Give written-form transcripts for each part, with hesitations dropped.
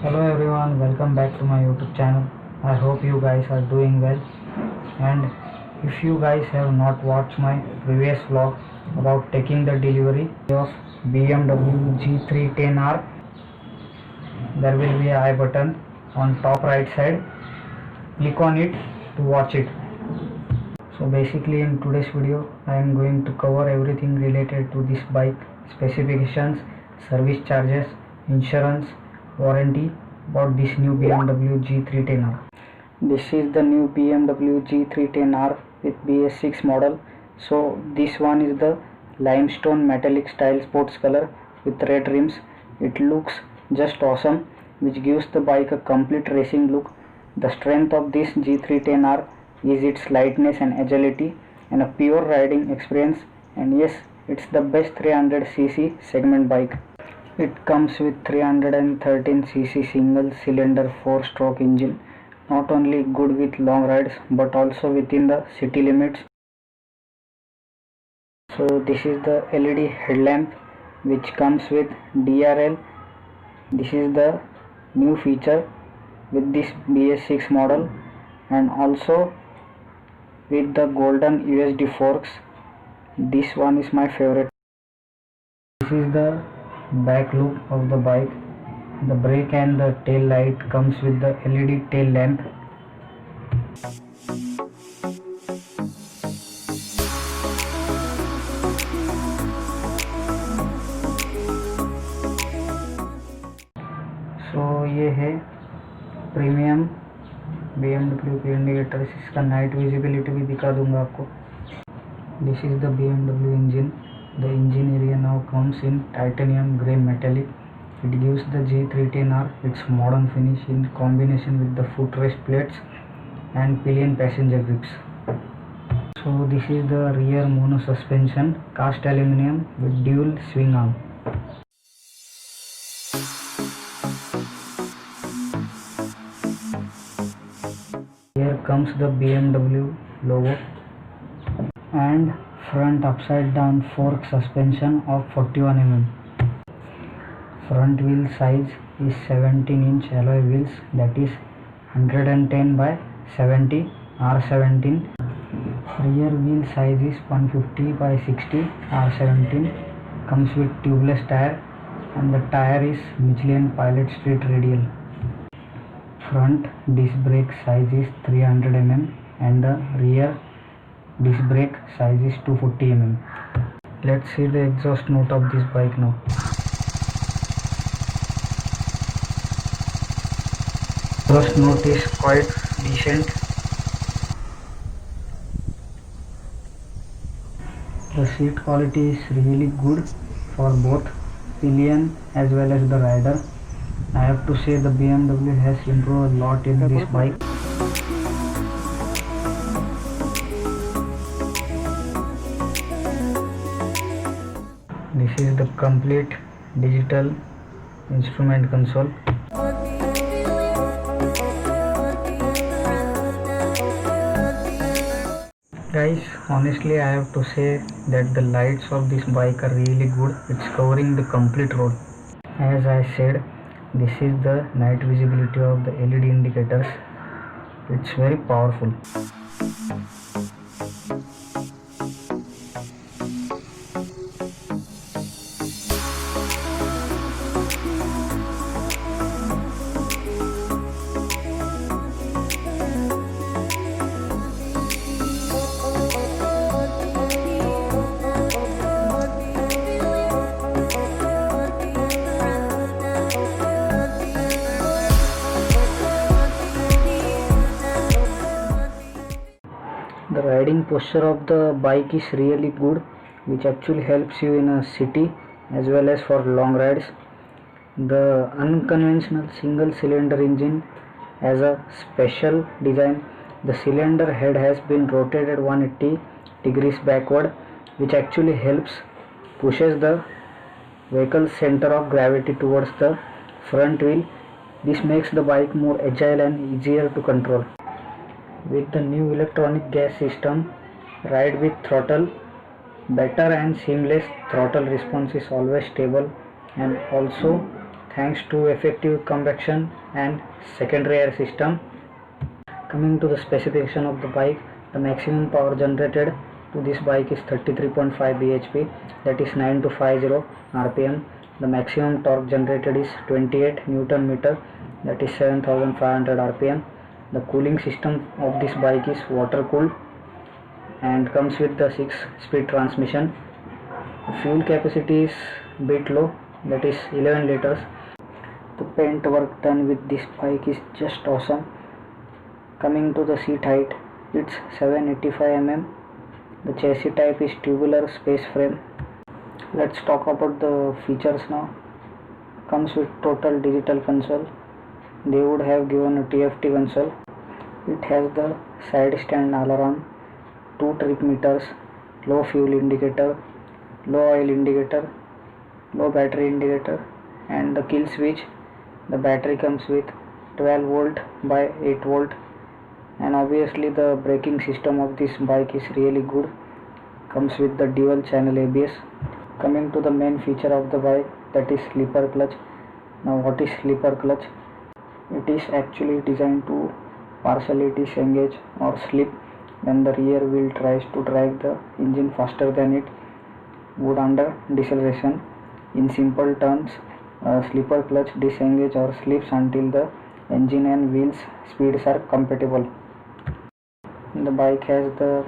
Hello everyone, welcome back to my YouTube channel. I hope you guys are doing well. And if you guys have not watched my previous vlog about taking the delivery of BMW G310R, there will be a I button on top right side. Click on it to watch it. So basically in today's video I am going to cover everything related to this bike: specifications, service charges, insurance, warranty about this new BMW G310R. This is the new BMW G310R with BS6 model. So this one is the limestone metallic style sports color with red rims. It looks just awesome, which gives the bike a complete racing look. The strength of this G310R is its lightness and agility and a pure riding experience, and yes, it's the best 300cc segment bike. It comes with 313cc single cylinder 4-stroke engine, not only good with long rides but also within the city limits. So this is the LED headlamp which comes with DRL. This is the new feature with this BS6 model, and also with the golden USD forks. This one is my favorite. This is the back look of the bike. The brake and the tail light comes with the LED tail lamp. So ये है premium BMW के indicators. इसका night visibility भी दिखा दूंगा आपको. This is the BMW engine. The engine area now comes in titanium grey metallic. It gives the G310R its modern finish in combination with the footrest plates and pillion passenger grips. So this is the rear mono suspension, cast aluminum with dual swing arm. Here comes the BMW logo and front upside down fork suspension of 41 mm. Front wheel size is 17-inch alloy wheels, that is 110 by 70 R17. Rear wheel size is 150 by 60 R17. Comes with tubeless tire and the tire is Michelin Pilot Street Radial. Front disc brake size is 300 mm and the rear disc brake size is 240 mm. Let's see the exhaust note of this bike now. Exhaust note is quite decent. The seat quality is really good for both pillion as well as the rider. I have to say the BMW has improved a lot in this bike. This is the complete digital instrument console. Guys, honestly I have to say that the lights of this bike are really good. It's covering the complete road. As I said, this is the night visibility of the LED indicators. It's very powerful. The riding posture of the bike is really good, which actually helps you in a city as well as for long rides. The unconventional single cylinder engine has a special design. The cylinder head has been rotated 180 degrees backward, which actually pushes the vehicle's center of gravity towards the front wheel. This makes the bike more agile and easier to control. With the new electronic gas system, ride with throttle, better and seamless throttle response is always stable, and also thanks to effective convection and secondary air system. Coming to the specification of the bike, the maximum power generated to this bike is 33.5 bhp, that is 9250 rpm. The maximum torque generated is 28 newton meter, that is 7500 rpm. The cooling system of this bike is water cooled and comes with the 6-speed transmission. The fuel capacity is bit low, that is 11 liters. The paint work done with this bike is just awesome. Coming to the seat height, it's 785 mm. The chassis type is tubular space frame. Let's talk about the features now. Comes with total digital console. They would have given a TFT console. It has the side stand alarm, 2 trip meters, low fuel indicator, low oil indicator, low battery indicator, and the kill switch. The battery comes with 12 volt by 8 volt, and obviously the braking system of this bike is really good. Comes with the dual channel ABS. Coming to the main feature of the bike, that is slipper clutch. Now what is slipper clutch? It is actually designed to partially disengage or slip when the rear wheel tries to drag the engine faster than it would under deceleration. In simple terms, slipper clutch disengage or slips until the engine and wheels speeds are compatible. The bike has the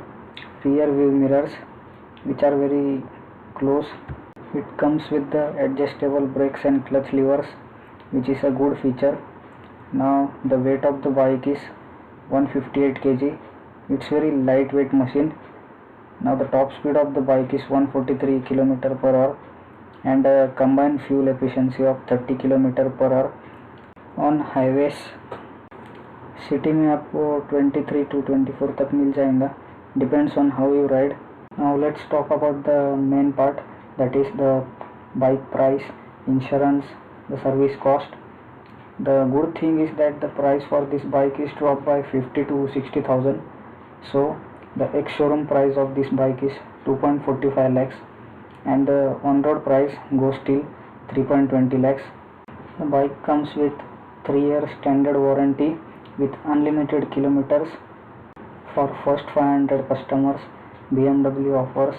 rear view mirrors which are very close. It comes with the adjustable brakes and clutch levers, which is a good feature. Now the weight of the bike is 158 kg. It's very lightweight machine. Now the top speed of the bike is 143 km per hour and a combined fuel efficiency of 30 km per hour. On highways city में आपको 23 to 24 तक मिल जाएगा, depends on how you ride. Now let's talk about the main part, that is the bike price, insurance, the service cost. The good thing is that the price for this bike is dropped by 50 to 60,000. So the ex-showroom price of this bike is 2.45 lakhs and the on-road price goes till 3.20 lakhs. The bike comes with 3-year standard warranty with unlimited kilometers. For first 500 customers, BMW offers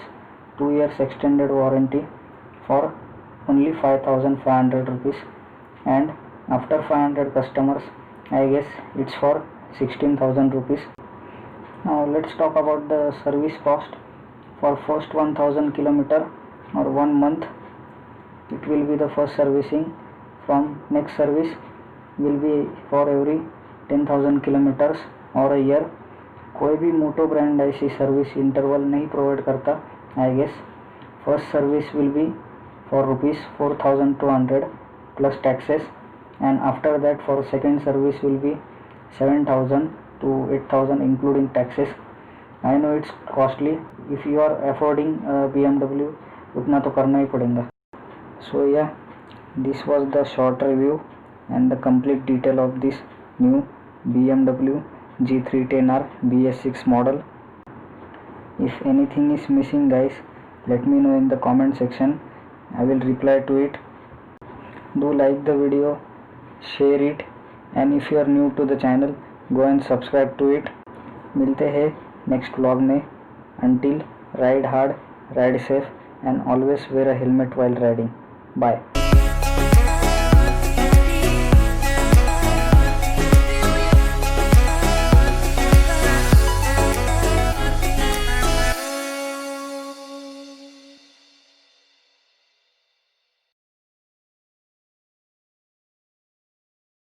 2 years extended warranty for only 5,500 rupees, and after 500 customers, I guess it's for 16,000 rupees. Now let's talk about the service cost. For first 1000 kilometer or 1 month, it will be the first servicing. From next service will be for every 10,000 kilometers or a year. कोई भी Moto brand ऐसी service interval नहीं provide करता. I guess first service will be for ₹4,200 plus taxes, and after that for second service will be 7,000 to 8,000 including taxes. I know it's costly. If you are affording BMW, उतना तो करना ही पड़ेगा. So yeah, this was the short review and the complete detail of this new BMW G310R BS6 model. If anything is missing guys, let me know in the comment section. I will reply to it. Do like the video, share it, and if you are new to the channel, go and subscribe to it. मिलते हैं next vlog में. Until, ride hard, ride safe, and always wear a helmet while riding. Bye.